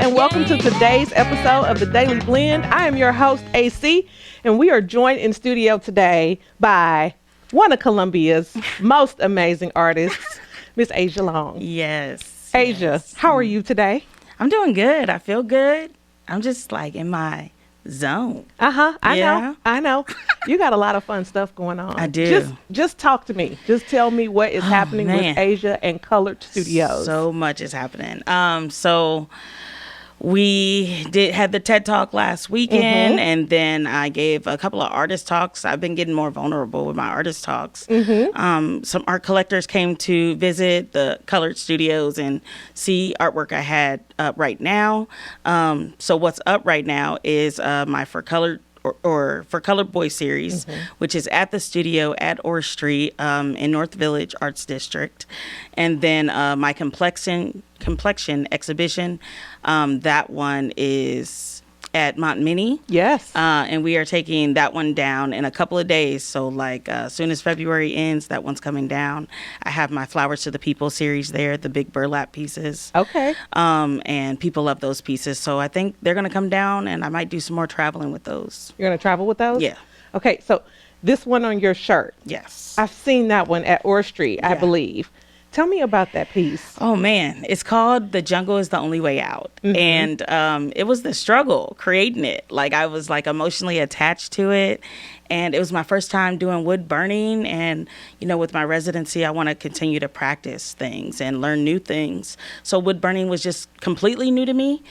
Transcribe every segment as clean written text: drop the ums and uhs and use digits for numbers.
and welcome to today's episode of The Daily Blend. I am your host, AC, and we are joined in studio today by one of Columbia's most amazing artists, Miss Asia Long. Yes. Asia, how are you today? I'm doing good. I feel good. I'm just like in my zone. I know. You got a lot of fun stuff going on. I do. Just talk to me. Just tell me what is happening with Asia and Colored Studios. So much is happening. So we had the TED Talk last weekend, and then I gave a couple of artist talks. I've been getting more vulnerable with my artist talks. Some art collectors came to visit the Colored Studios and see artwork I had up right now. So what's up right now is my For Colored or For Colored Boy series, which is at the studio at Orr Street in North Village Arts District. And then my complexion exhibition, that one is at Montminy. Yes. And we are taking that one down in a couple of days. So like as soon as February ends, that one's coming down. I have my Flowers to the People series there, the big burlap pieces. Okay. And people love those pieces. So I think they're going to come down, and I might do some more traveling with those. You're going to travel with those? Yeah. Okay, so this one on your shirt. Yes. I've seen that one at Orr Street, I Yeah. believe. Tell me about that piece. Oh, man. It's called The Jungle is the Only Way Out. And it was the struggle creating it. Like, I was, like, emotionally attached to it. And it was my first time doing wood burning. And, you know, with my residency, I want to continue to practice things and learn new things. So wood burning was just completely new to me.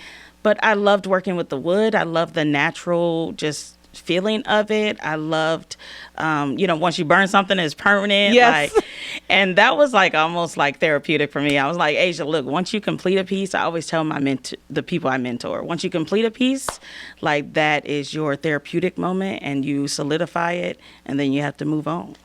But I loved working with the wood. I loved the natural just feeling of it. I loved, once you burn something, it's permanent. Yes. And that was like almost like therapeutic for me. I was like, Asia, look, once you complete a piece, I always tell the people I mentor, once you complete a piece, like that is your therapeutic moment, and you solidify it, and then you have to move on.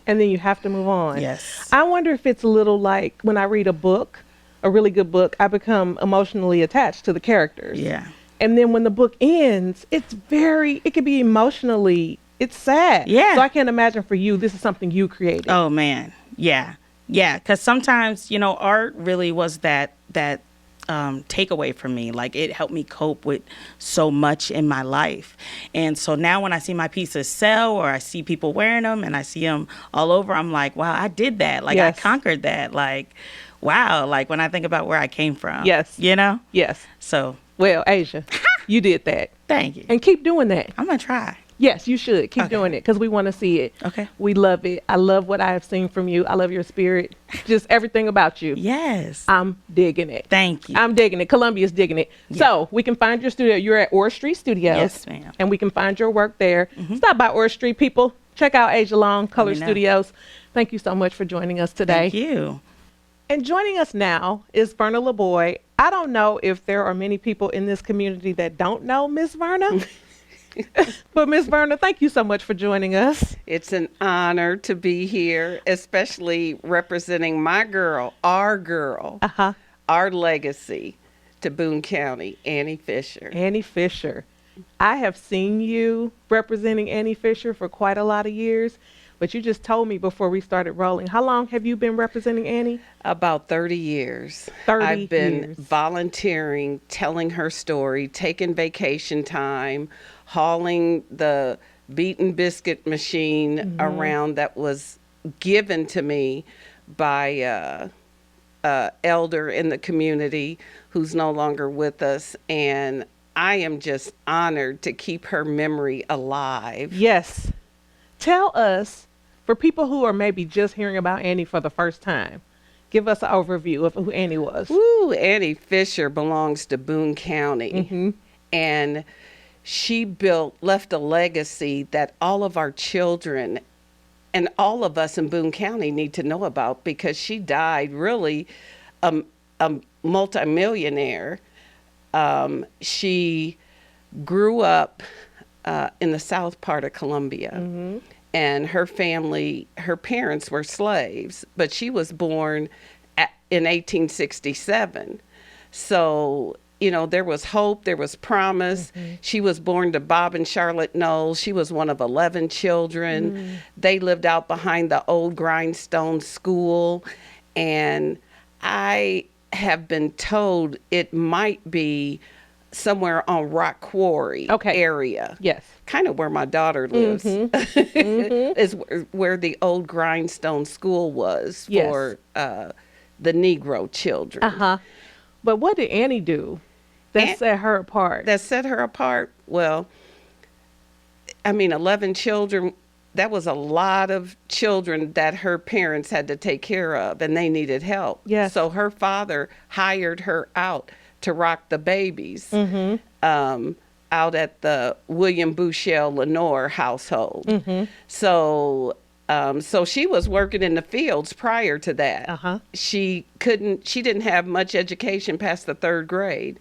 Yes. I wonder if it's a little like when I read a book, a really good book, I become emotionally attached to the characters. Yeah. And then when the book ends, it can be emotionally, it's sad. Yeah. So I can't imagine for you, this is something you created. Oh, man. Yeah. Yeah. Because sometimes, art really was that takeaway for me. Like, it helped me cope with so much in my life. And so now when I see my pieces sell, or I see people wearing them and I see them all over, I'm like, wow, I did that. Like, yes. I conquered that. Like, wow. Like, when I think about where I came from. Yes. Yes. So. Well, Asia, you did that. Thank you. And keep doing that. I'm going to try. Yes, you should. Keep doing it, because we want to see it. Okay. We love it. I love what I have seen from you. I love your spirit. Just everything about you. Yes. I'm digging it. Thank you. I'm digging it. Columbia's digging it. Yeah. So we can find your studio. You're at Orr Street Studios. Yes, ma'am. And we can find your work there. Stop by Orr Street, people. Check out Asia Long, Colored Studios. Thank you so much for joining us today. Thank you. And joining us now is Verna Laboy. I don't know if there are many people in this community that don't know Miss Verna. But Miss Verna, thank you so much for joining us. It's an honor to be here, especially representing my girl, our legacy to Boone County, Annie Fisher. Annie Fisher. I have seen you representing Annie Fisher for quite a lot of years. But you just told me before we started rolling. How long have you been representing Annie? About 30 years. 30 I've been years. volunteering, telling her story, taking vacation time, hauling the beaten biscuit machine around that was given to me by elder in the community who's no longer with us. And I am just honored to keep her memory alive. Yes. Tell us, for people who are maybe just hearing about Annie for the first time, give us an overview of who Annie was. Woo, Annie Fisher belongs to Boone County. And she left a legacy that all of our children and all of us in Boone County need to know about, because she died really a multimillionaire. She grew up in the south part of Columbia. And her parents were slaves, but she was born in 1867. So, there was hope, there was promise. She was born to Bob and Charlotte Knowles. She was one of 11 children. They lived out behind the old Grindstone School. And I have been told it might be somewhere on Rock Quarry area. Yes. Kind of where my daughter lives. Is where the old Grindstone School was for the Negro children. But what did Annie do that set her apart? That set her apart? Well, I mean, 11 children, that was a lot of children that her parents had to take care of, and they needed help. Yes. So her father hired her out to rock the babies out at the William Bouchel Lenore household. So she was working in the fields prior to that. She didn't have much education past the 3rd grade.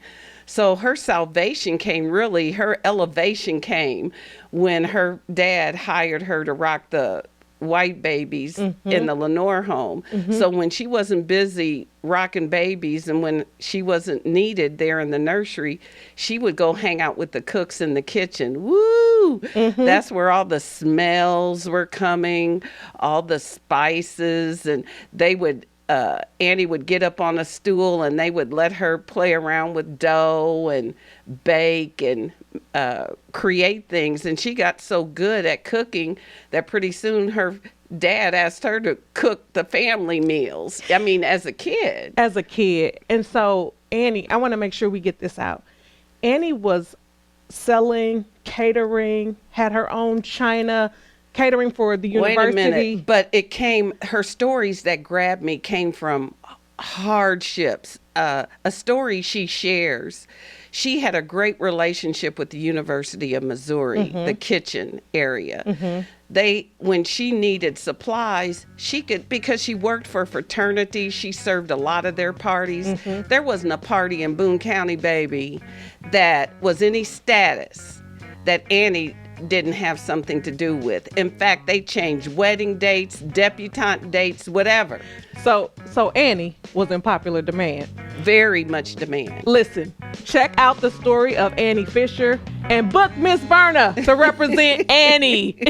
So her salvation came, really, her elevation came when her dad hired her to rock the white babies in the Lenore home. So when she wasn't busy rocking babies and when she wasn't needed there in the nursery, she would go hang out with the cooks in the kitchen. Woo! That's where all the smells were coming, all the spices, and they would Annie would get up on a stool and they would let her play around with dough and bake and create things. And she got so good at cooking that pretty soon her dad asked her to cook the family meals. I mean, as a kid. And so Annie, I want to make sure we get this out. Annie was selling, catering, had her own china, catering for the university. Wait a minute, but her stories that grabbed me came from hardships. A story she shares. She had a great relationship with the University of Missouri, the kitchen area. When she needed supplies, because she worked for fraternity, she served a lot of their parties. There wasn't a party in Boone County, baby, that was any status that Annie didn't have something to do with. In fact, they changed wedding dates, debutante dates, whatever. So Annie was in popular demand. Very much demand. Listen, check out the story of Annie Fisher and book Miss Verna to represent Annie.